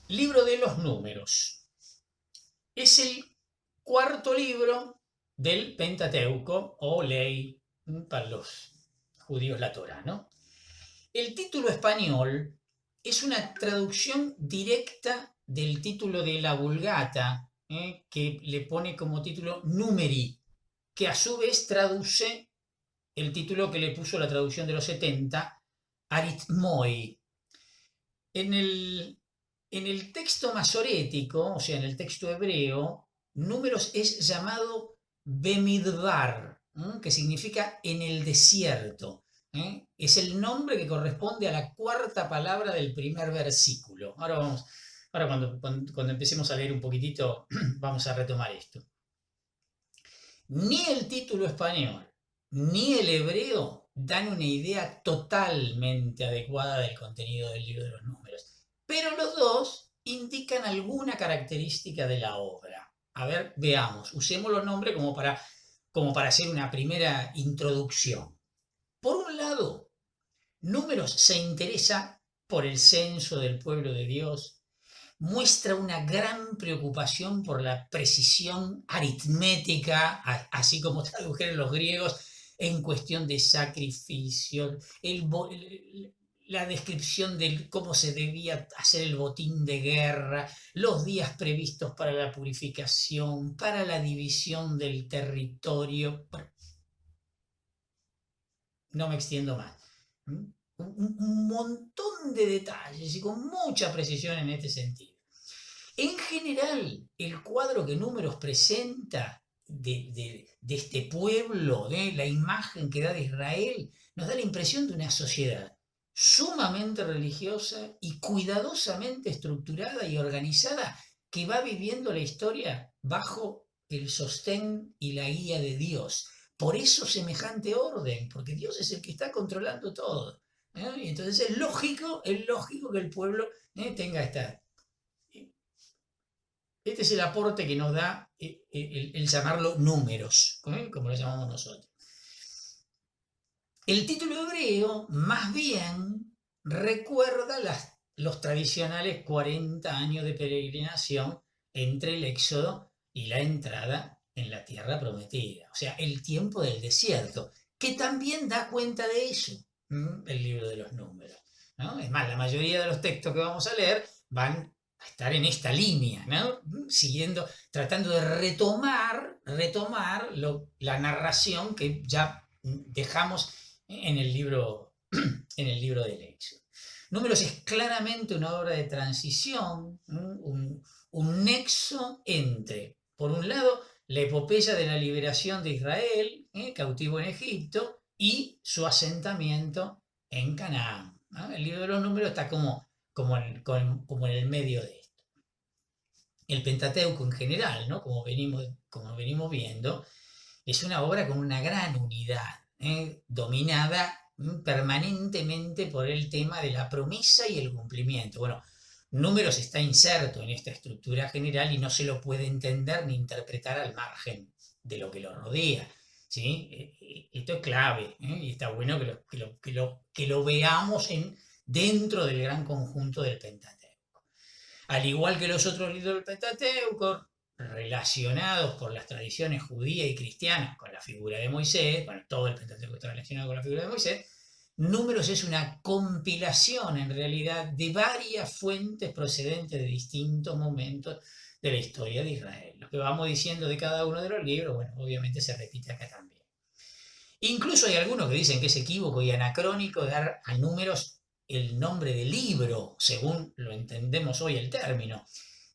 Libro de los Números. Es el cuarto libro del Pentateuco o ley para los judíos la Torá, ¿no? El título español es una traducción directa del título de la Vulgata, que le pone como título Numeri, que a su vez traduce el título que le puso la traducción de los 70, Aritmoi. En el, en el texto masorético, o sea, en el texto hebreo, números es llamado Bemidbar, que significa en el desierto. Es el nombre que corresponde a la cuarta palabra del primer versículo. Ahora cuando empecemos a leer un poquitito, vamos a retomar esto. Ni el título español ni el hebreo dan una idea totalmente adecuada del contenido del libro de los números, pero los dos indican alguna característica de la obra. A ver, veamos, usemos los nombres como para hacer una primera introducción. Por un lado, Números se interesa por el censo del pueblo de Dios, muestra una gran preocupación por la precisión aritmética, así como tradujeron los griegos, en cuestión de sacrificio, la descripción de cómo se debía hacer el botín de guerra, los días previstos para la purificación, para la división del territorio. Bueno, no me extiendo más. Un montón de detalles y con mucha precisión en este sentido. En general, el cuadro que Números presenta de este pueblo, de la imagen que da de Israel, nos da la impresión de una sociedad sumamente religiosa y cuidadosamente estructurada y organizada que va viviendo la historia bajo el sostén y la guía de Dios. Por eso semejante orden, porque Dios es el que está controlando todo. Y entonces es lógico que el pueblo tenga esta, este es el aporte que nos da el llamarlo números, como lo llamamos nosotros. El título hebreo más bien recuerda los tradicionales 40 años de peregrinación entre el éxodo y la entrada en la tierra prometida, o sea, el tiempo del desierto, que también da cuenta de eso, el libro de los números, ¿no? Es más, la mayoría de los textos que vamos a leer van a estar en esta línea, ¿no? Siguiendo, tratando de retomar la narración que ya dejamos en el libro, en el libro del Éxodo. Números es claramente una obra de transición, un nexo entre, por un lado, la epopeya de la liberación de Israel, cautivo en Egipto, y su asentamiento en Canaán, ¿no? El libro de los números está como en el medio de esto. El Pentateuco en general, ¿no? Como venimos viendo, es una obra con una gran unidad, dominada permanentemente por el tema de la promesa y el cumplimiento. Bueno, Números está inserto en esta estructura general y no se lo puede entender ni interpretar al margen de lo que lo rodea. ¿Sí? Esto es clave, y está bueno que lo veamos dentro del gran conjunto del Pentateuco. Al igual que los otros libros del Pentateuco, relacionados por las tradiciones judía y cristianas con la figura de Moisés, bueno, todo el Pentateuco está relacionado con la figura de Moisés, Números es una compilación en realidad de varias fuentes procedentes de distintos momentos de la historia de Israel. Lo que vamos diciendo de cada uno de los libros, bueno, obviamente se repite acá también. Incluso hay algunos que dicen que es equívoco y anacrónico dar a Números el nombre de libro, según lo entendemos hoy el término.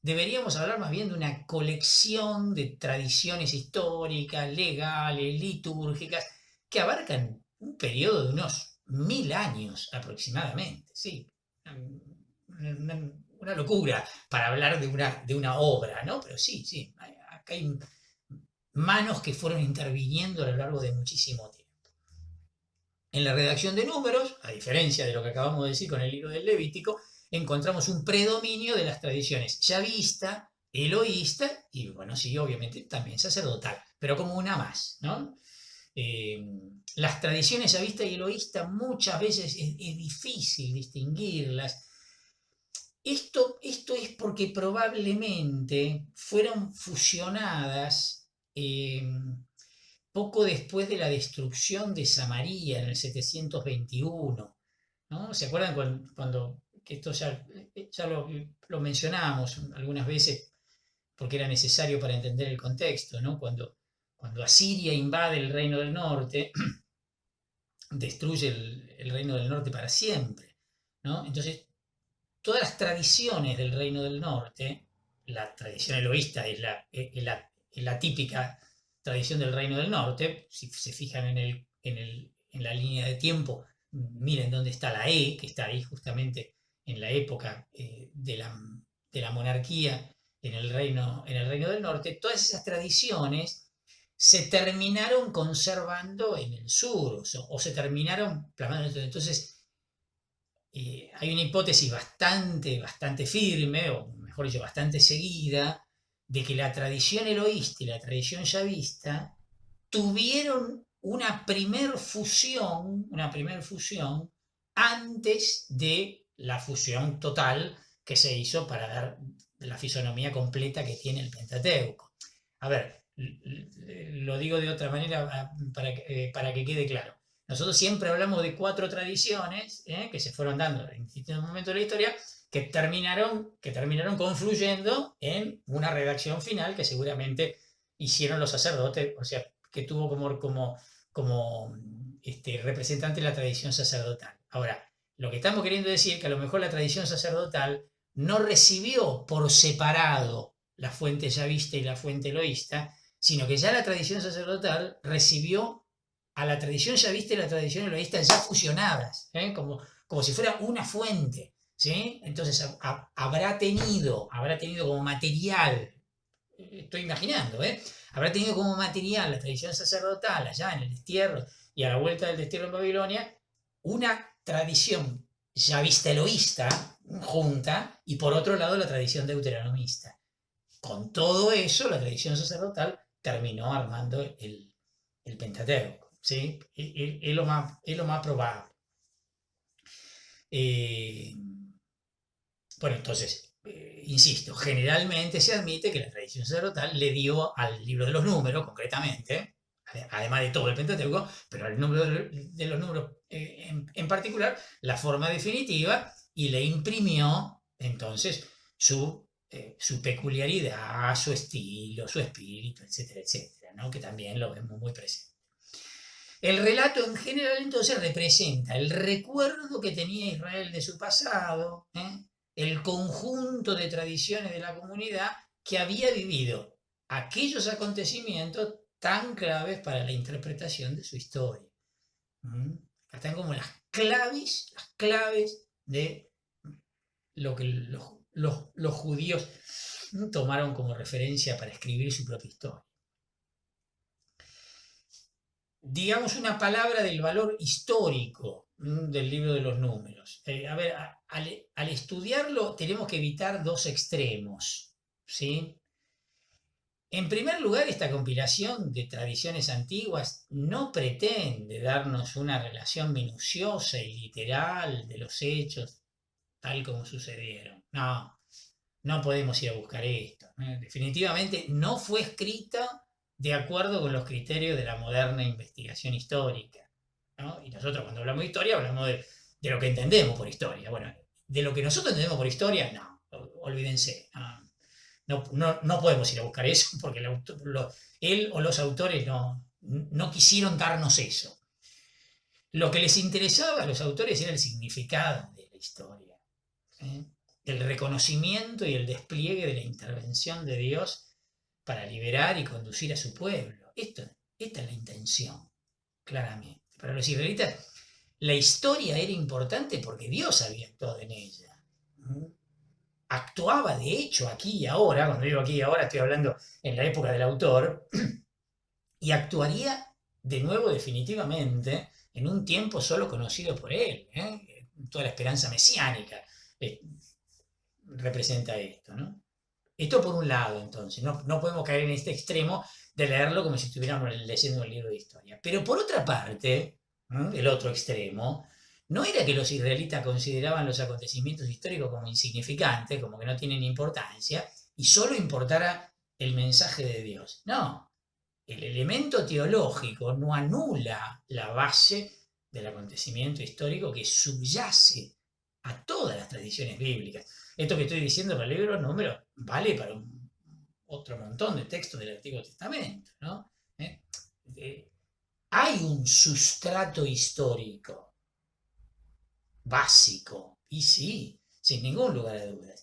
Deberíamos hablar más bien de una colección de tradiciones históricas, legales, litúrgicas, que abarcan un periodo de unos 1000 años aproximadamente. Sí, una locura para hablar de una obra, ¿no? Pero sí, sí, acá hay manos que fueron interviniendo a lo largo de muchísimo tiempo. En la redacción de números, a diferencia de lo que acabamos de decir con el libro del Levítico, encontramos un predominio de las tradiciones yavista, eloísta y, bueno, sí, obviamente también sacerdotal, pero como una más, ¿no? Las tradiciones yavista y eloísta muchas veces es difícil distinguirlas. Esto es porque probablemente fueron fusionadas poco después de la destrucción de Samaria en el 721. ¿No? ¿Se acuerdan cuando que esto ya lo mencionamos algunas veces porque era necesario para entender el contexto, ¿no? Cuando Asiria invade el reino del norte, destruye el reino del norte para siempre, ¿no? Entonces, todas las tradiciones del reino del norte, la tradición eloísta es la típica tradición del reino del norte, si se fijan en la línea de tiempo, miren dónde está la que está ahí justamente en la época de la monarquía en el reino del norte, todas esas tradiciones se terminaron conservando en el sur o se terminaron plasmando. Entonces, hay una hipótesis bastante firme, o mejor dicho, bastante seguida, de que la tradición eloísta y la tradición yavista tuvieron una primer fusión antes de la fusión total que se hizo para dar la fisonomía completa que tiene el Pentateuco. A ver, lo digo de otra manera para que quede claro. Nosotros siempre hablamos de 4 tradiciones que se fueron dando en distintos momentos de la historia que terminaron confluyendo en una redacción final que seguramente hicieron los sacerdotes, o sea, que tuvo como representante la tradición sacerdotal. Ahora, lo que estamos queriendo decir es que a lo mejor la tradición sacerdotal no recibió por separado la fuente yavista y la fuente eloísta, sino que ya la tradición sacerdotal recibió a la tradición yavista y la tradición eloísta ya fusionadas, como si fuera una fuente. ¿Sí? Entonces habrá tenido como material, estoy imaginando, habrá tenido como material la tradición sacerdotal allá en el destierro y a la vuelta del destierro en Babilonia, una tradición yavista eloísta junta y por otro lado la tradición deuteronomista. Con todo eso, la tradición sacerdotal terminó armando el Pentateuco. ¿Sí? Es lo más probable. Bueno, entonces, insisto, generalmente se admite que la tradición sacerdotal le dio al libro de los números, concretamente, además de todo el Pentateuco, pero al número de los números en particular, la forma definitiva y le imprimió entonces su peculiaridad, su estilo, su espíritu, etcétera, etcétera, ¿no? Que también lo vemos muy presente. El relato en general entonces representa el recuerdo que tenía Israel de su pasado, el conjunto de tradiciones de la comunidad que había vivido aquellos acontecimientos tan claves para la interpretación de su historia. Acá están como las claves de lo que los judíos tomaron como referencia para escribir su propia historia. Digamos una palabra del valor histórico del libro de los números. A ver, al estudiarlo tenemos que evitar 2 extremos, ¿sí? En primer lugar, esta compilación de tradiciones antiguas no pretende darnos una relación minuciosa y literal de los hechos tal como sucedieron. No podemos ir a buscar esto. Definitivamente no fue escrita de acuerdo con los criterios de la moderna investigación histórica, ¿no? Y nosotros cuando hablamos de historia hablamos de lo que entendemos por historia. Bueno, de lo que nosotros entendemos por historia, no, olvídense. No podemos ir a buscar eso porque él o los autores no quisieron darnos eso. Lo que les interesaba a los autores era el significado de la historia, ¿sí? El reconocimiento y el despliegue de la intervención de Dios para liberar y conducir a su pueblo. Esta es la intención, claramente. Para los israelitas, la historia era importante porque Dios había actuado en ella. Actuaba, de hecho, aquí y ahora, cuando digo aquí y ahora estoy hablando en la época del autor, y actuaría de nuevo definitivamente en un tiempo solo conocido por él. Toda la esperanza mesiánica representa esto, ¿no? Esto por un lado, entonces, no podemos caer en este extremo de leerlo como si estuviéramos leyendo un libro de historia. Pero por otra parte, el otro extremo, no era que los israelitas consideraban los acontecimientos históricos como insignificantes, como que no tienen importancia, y solo importara el mensaje de Dios. No, el elemento teológico no anula la base del acontecimiento histórico que subyace a todas las tradiciones bíblicas. Esto que estoy diciendo para el libro de Números vale para otro montón de textos del Antiguo Testamento, ¿no? Hay un sustrato histórico básico, y sí, sin ningún lugar a dudas.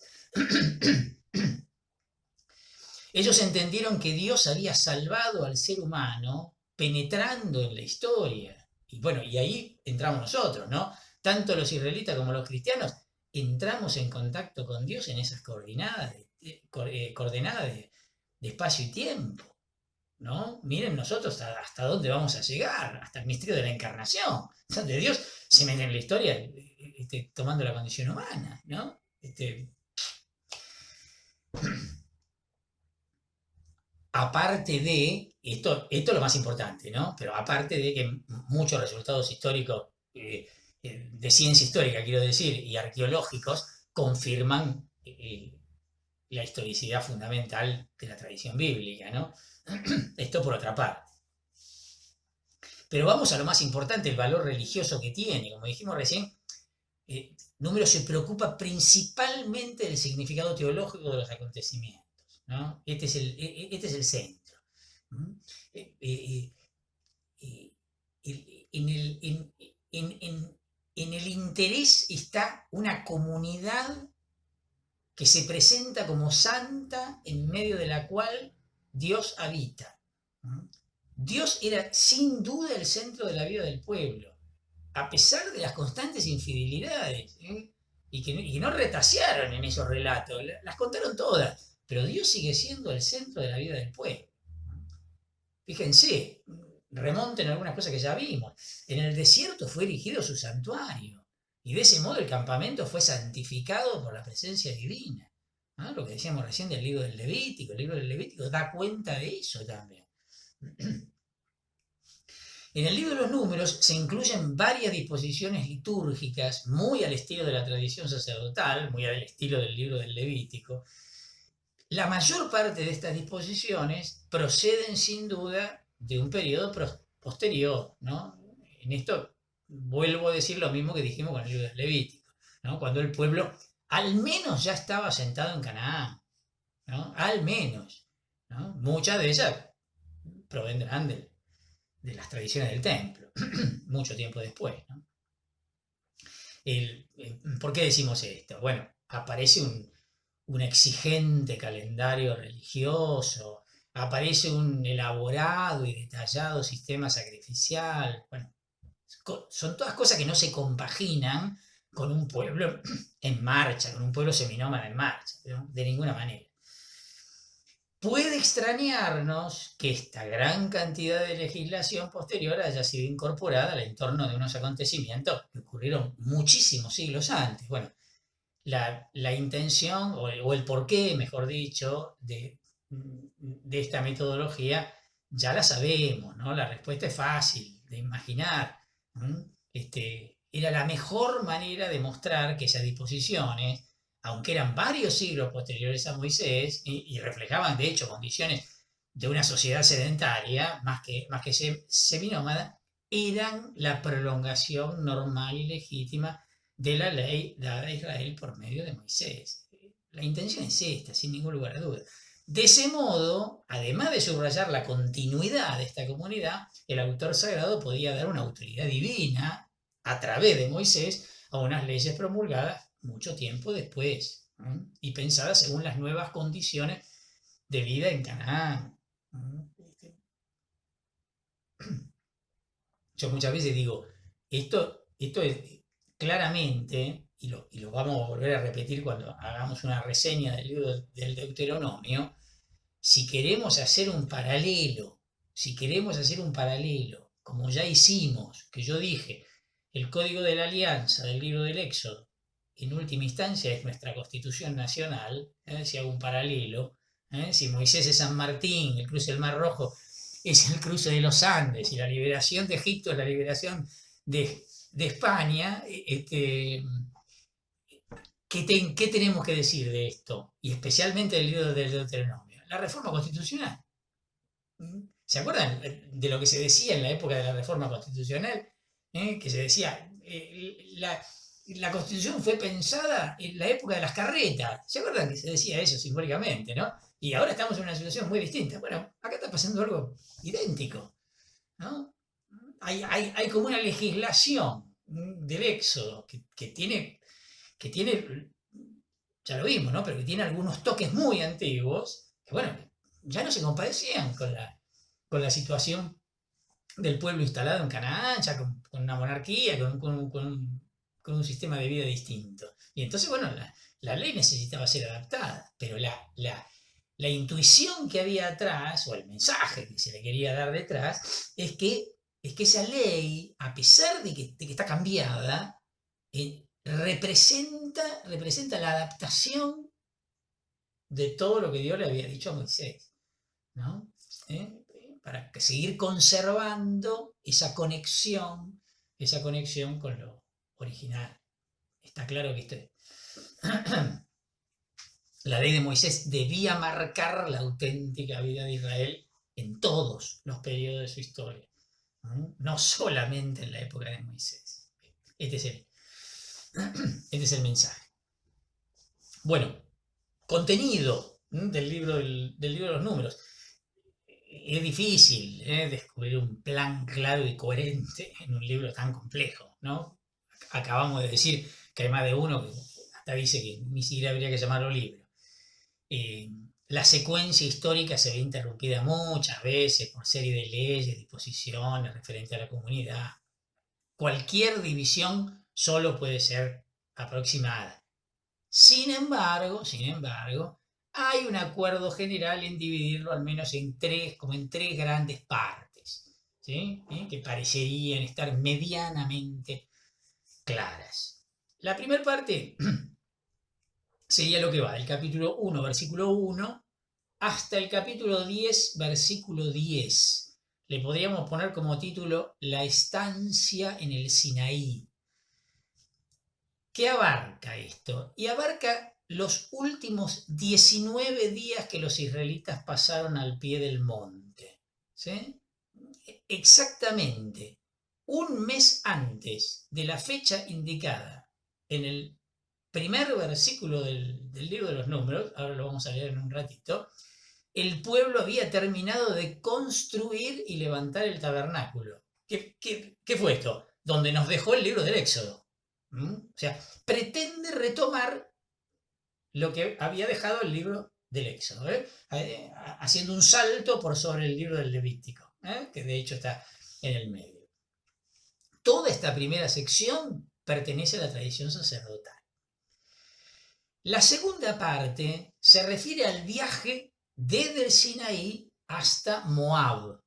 Ellos entendieron que Dios había salvado al ser humano penetrando en la historia. Y bueno, y ahí entramos nosotros, ¿no? Tanto los israelitas como los cristianos entramos en contacto con Dios en esas coordenadas de espacio y tiempo, ¿no? Miren nosotros hasta dónde vamos a llegar, hasta el misterio de la encarnación, donde Dios se mete en la historia tomando la condición humana, ¿no? Aparte de, esto es lo más importante, ¿no? Pero aparte de que muchos resultados históricos, de ciencia histórica, quiero decir, y arqueológicos, confirman la historicidad fundamental de la tradición bíblica, ¿no? Esto por otra parte. Pero vamos a lo más importante, el valor religioso que tiene. Como dijimos recién, Números se preocupa principalmente del significado teológico de los acontecimientos, ¿no? Este es el centro. En el interés está una comunidad que se presenta como santa en medio de la cual Dios habita. Dios era sin duda el centro de la vida del pueblo, a pesar de las constantes infidelidades, y que no retasearon en esos relatos, las contaron todas, pero Dios sigue siendo el centro de la vida del pueblo. Fíjense, remonten algunas cosas que ya vimos. En el desierto fue erigido su santuario, y de ese modo el campamento fue santificado por la presencia divina, ¿no? Lo que decíamos recién del libro del Levítico, el libro del Levítico da cuenta de eso también. En el libro de los Números se incluyen varias disposiciones litúrgicas muy al estilo de la tradición sacerdotal, muy al estilo del libro del Levítico. La mayor parte de estas disposiciones proceden sin duda de un periodo posterior, ¿no? En esto vuelvo a decir lo mismo que dijimos con el libro del Levítico, ¿no? Cuando el pueblo al menos ya estaba asentado en Canaán, ¿no? Al menos, ¿no? Muchas de ellas provendrán de las tradiciones del templo, mucho tiempo después, ¿no? ¿Por qué decimos esto? Bueno, aparece un exigente calendario religioso, aparece un elaborado y detallado sistema sacrificial. Bueno, son todas cosas que no se compaginan con un pueblo en marcha, con un pueblo seminómada en marcha, ¿no? De ninguna manera. Puede extrañarnos que esta gran cantidad de legislación posterior haya sido incorporada al entorno de unos acontecimientos que ocurrieron muchísimos siglos antes. Bueno, la intención o el porqué, mejor dicho, de esta metodología ya la sabemos, ¿no? La respuesta es fácil de imaginar. Era la mejor manera de mostrar que esas disposiciones, aunque eran varios siglos posteriores a Moisés y reflejaban de hecho condiciones de una sociedad sedentaria, más que seminómada, eran la prolongación normal y legítima de la ley dada a Israel por medio de Moisés. La intención es esta, sin ningún lugar a duda. De ese modo, además de subrayar la continuidad de esta comunidad, el autor sagrado podía dar una autoridad divina a través de Moisés a unas leyes promulgadas mucho tiempo después, ¿no? Y pensadas según las nuevas condiciones de vida en Canaán. Yo muchas veces digo, esto es claramente, y lo vamos a volver a repetir cuando hagamos una reseña del libro del Deuteronomio, si queremos hacer un paralelo, como ya hicimos, que yo dije, el Código de la Alianza del libro del Éxodo, en última instancia es nuestra Constitución Nacional, si hago un paralelo, si Moisés es San Martín, el cruce del Mar Rojo es el cruce de los Andes, y la liberación de Egipto es la liberación de de España, ¿qué tenemos que decir de esto? Y especialmente del libro del Deuteronomio. La reforma constitucional. ¿Se acuerdan de lo que se decía en la época de la reforma constitucional? Que se decía, la constitución fue pensada en la época de las carretas. ¿Se acuerdan que se decía eso simbólicamente, no? Y ahora estamos en una situación muy distinta. Bueno, acá está pasando algo idéntico, ¿no? Hay como una legislación del Éxodo que tiene, ya lo vimos, ¿no? Pero que tiene algunos toques muy antiguos, que bueno, ya no se compadecían con la situación del pueblo instalado en Canaán, ya con una monarquía, con un sistema de vida distinto. Y entonces, bueno, la ley necesitaba ser adaptada, pero la intuición que había atrás, o el mensaje que se le quería dar detrás, es que esa ley, a pesar de que está cambiada, representa la adaptación de todo lo que Dios le había dicho a Moisés, ¿no? Para seguir conservando esa conexión con lo original. Está claro que la ley de Moisés debía marcar la auténtica vida de Israel en todos los periodos de su historia, no solamente en la época de Moisés. Este es el mensaje. Bueno, contenido del libro de los números. Es difícil descubrir un plan claro y coherente en un libro tan complejo, ¿no? Acabamos de decir que hay más de uno que hasta dice que ni siquiera habría que llamarlo libro. La secuencia histórica se ve interrumpida muchas veces por serie de leyes, disposiciones referentes a la comunidad. Cualquier división solo puede ser aproximada. Sin embargo, hay un acuerdo general en dividirlo al menos en tres grandes partes, ¿sí? Que parecerían estar medianamente claras. La primera parte sería lo que va del capítulo 1, versículo 1, hasta el capítulo 10, versículo 10. Le podríamos poner como título La estancia en el Sinaí. ¿Qué abarca esto? Y abarca los últimos 19 días que los israelitas pasaron al pie del monte. ¿Sí? Exactamente un mes antes de la fecha indicada en el primer versículo del libro de los Números, ahora lo vamos a leer en un ratito, el pueblo había terminado de construir y levantar el tabernáculo. ¿Qué fue esto? Donde nos dejó el libro del Éxodo. O sea, pretende retomar lo que había dejado el libro del Éxodo, haciendo un salto por sobre el libro del Levítico, que de hecho está en el medio. Toda esta primera sección pertenece a la tradición sacerdotal. La segunda parte se refiere al viaje desde el Sinaí hasta Moab.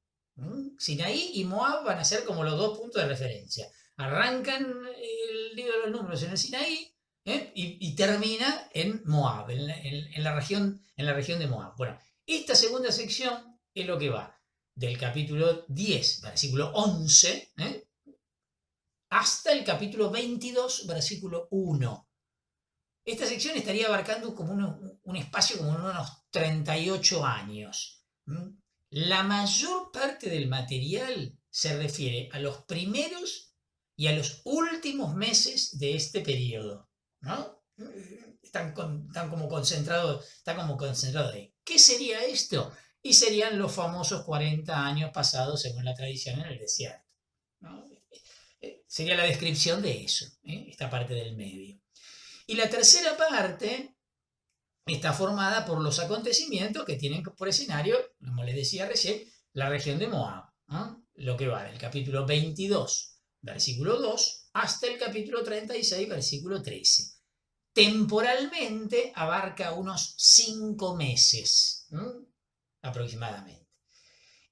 Sinaí y Moab van a ser como los dos puntos de referencia. Arrancan el libro de los Números en el Sinaí y termina en Moab, en la región de Moab. Bueno, esta segunda sección es lo que va del capítulo 10, versículo 11, hasta el capítulo 22, versículo 1. Esta sección estaría abarcando como un espacio como unos 38 años. La mayor parte del material se refiere a los primeros y a los últimos meses de este periodo, ¿no? Está como concentrado ahí. ¿Qué sería esto? Y serían los famosos 40 años pasados según la tradición en el desierto, ¿no? Sería la descripción de eso, esta parte del medio. Y la tercera parte está formada por los acontecimientos que tienen por escenario, como les decía recién, la región de Moab, ¿no? Lo que va del capítulo 22, versículo 2, hasta el capítulo 36, versículo 13. Temporalmente abarca unos 5 meses, aproximadamente.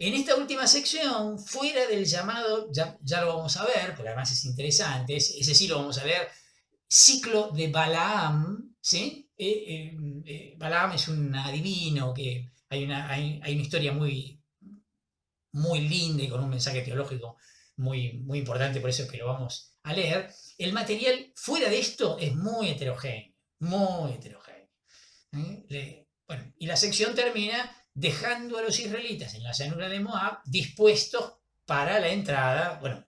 En esta última sección, fuera del llamado, ya lo vamos a ver, porque además es interesante, ese sí lo vamos a leer, ciclo de Balaam, ¿sí? Balaam es un adivino, que hay una historia muy, muy linda y con un mensaje teológico muy, muy importante, por eso es que lo vamos a leer, el material fuera de esto es muy heterogéneo, muy heterogéneo. Bueno, y la sección termina dejando a los israelitas en la llanura de Moab dispuestos para la entrada, bueno,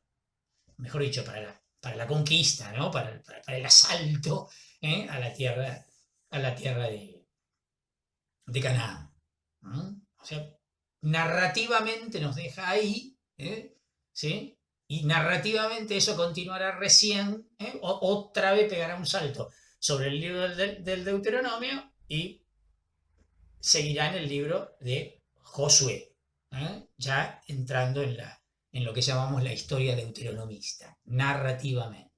mejor dicho, para la conquista, ¿no? Para el asalto a la tierra de Canaán. ¿No? O sea, narrativamente nos deja ahí, ¿sí? Y narrativamente eso continuará recién, otra vez pegará un salto sobre el libro del Deuteronomio y seguirá en el libro de Josué, ya entrando en lo que llamamos la historia deuteronomista, narrativamente.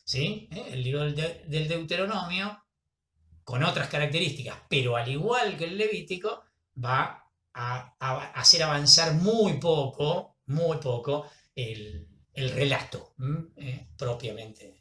¿Sí? El libro del Deuteronomio, con otras características, pero al igual que el Levítico, va a hacer avanzar muy poco el relato propiamente